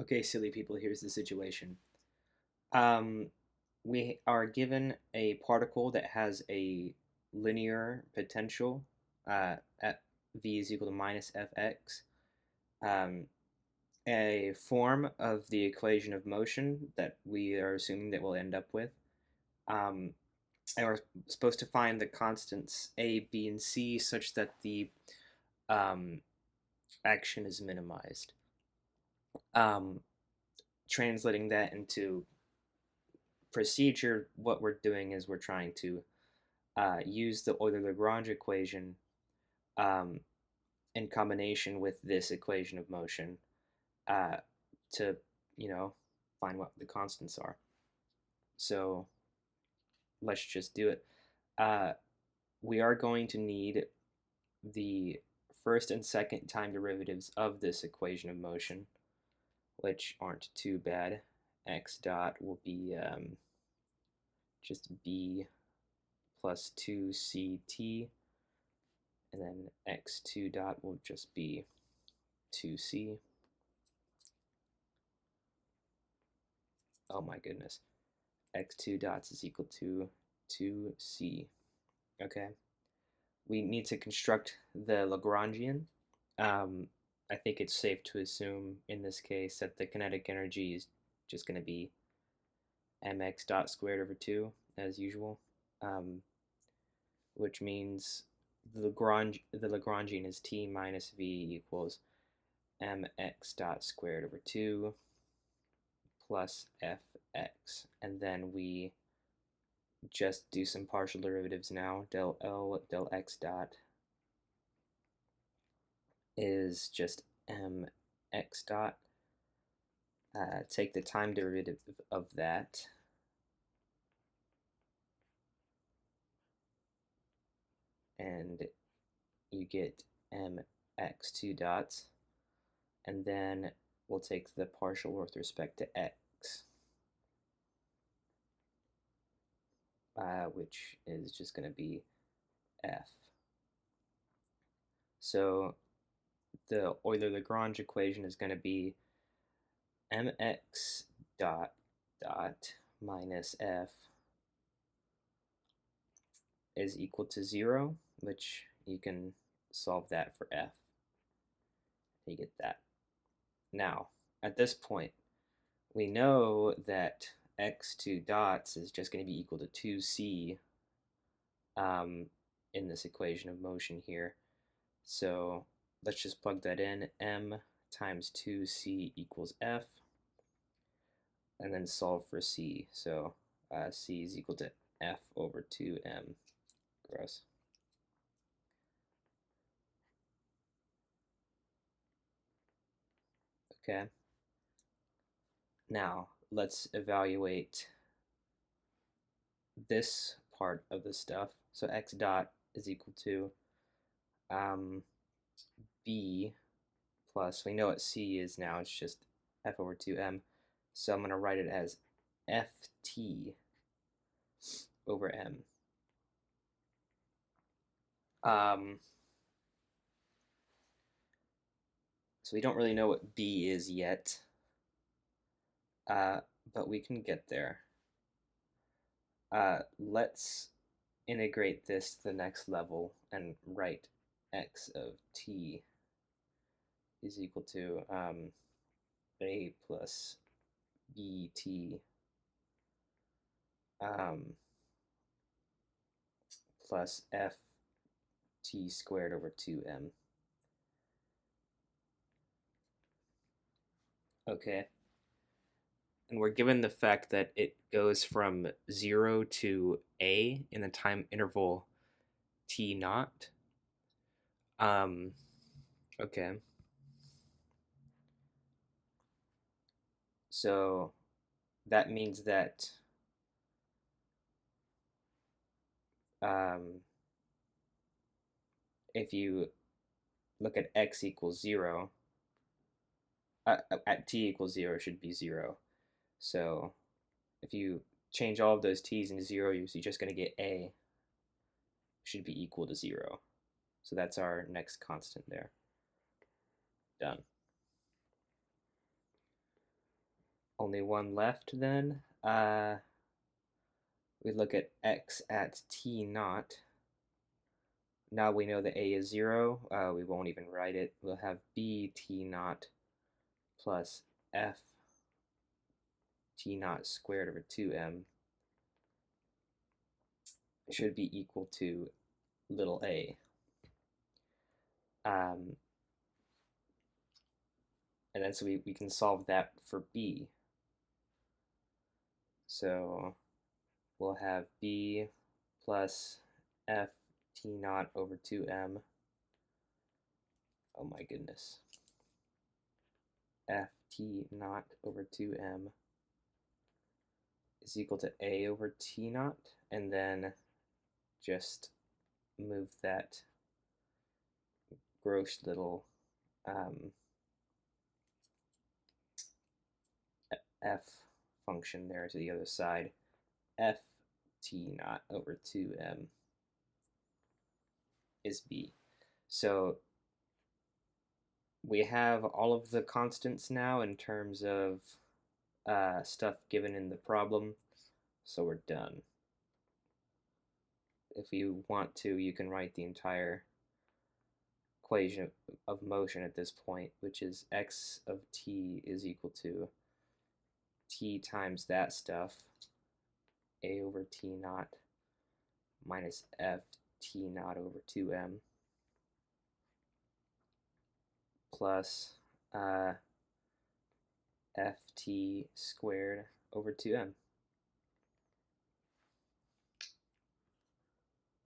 Okay, silly people, here's the situation. Um, we are given a particle that has a linear potential at v is equal to minus fx, um, a form of the equation of motion that we are assuming that we'll end up with. Um, and we're supposed to find the constants a, b, and c such that the um, action is minimized. Um, Translating that into procedure, what we're doing is we're trying to use the Euler-Lagrange equation um, in combination with this equation of motion uh, to, you know, find what the constants are. So let's just do it. Uh, we are going to need the first and second time derivatives of this equation of motion, which aren't too bad. X dot will be just b plus 2ct, and then x2 dot will just be 2c. Oh my goodness. X2 dots is equal to 2c. Okay. We need to construct the Lagrangian. Um, I think it's safe to assume in this case that the kinetic energy is just going to be mx dot squared over 2 as usual, which means the Lagrangian is t minus v equals mx dot squared over 2 plus fx, and then we just do some partial derivatives now. Del L del x dot is just mx dot. Take the time derivative of that, and you get mx2 dots, and then we'll take the partial with respect to x, which is just going to be f. So the Euler-Lagrange equation is going to be mx dot dot minus f is equal to 0, which you can solve that for f. You get that. Now, at this point, we know that x2 dots is just going to be equal to 2c um, in this equation of motion here. So let's just plug that in. M times 2c equals f, and then solve for c. So c is equal to f over 2m. Gross. Okay. Now let's evaluate this part of the stuff. So x dot is equal to um, b plus, we know what c is now, it's just f over 2m. So I'm going to write it as ft over m. Um, so we don't really know what b is yet, uh, but we can get there. Let's integrate this to the next level and write x of t is equal to a plus bt um, plus ft squared over 2m. Okay, and we're given the fact that it goes from 0 to a in the time interval t naught. Okay, so that means that um, if you look at x equals 0, at t equals 0 it should be 0. So if you change all of those t's into 0, you're just going to get a should be equal to 0. So that's our next constant there. Done. Only one left then. We look at x at t naught. Now we know that a is 0. We won't even write it. We'll have b t naught plus f t naught squared over 2m should be equal to little a. And then so we can solve that for b. So we'll have b plus f t naught over 2m. Oh my goodness. F t naught over 2m is equal to a over t naught, and then just move that gross little f function there to the other side. F t naught over 2m is b. So we have all of the constants now in terms of stuff given in the problem, so we're done. If you want to, you can write the entire equation of motion at this point, which is x of t is equal to t times that stuff, a over t naught minus f t naught over 2m plus ft squared over 2m.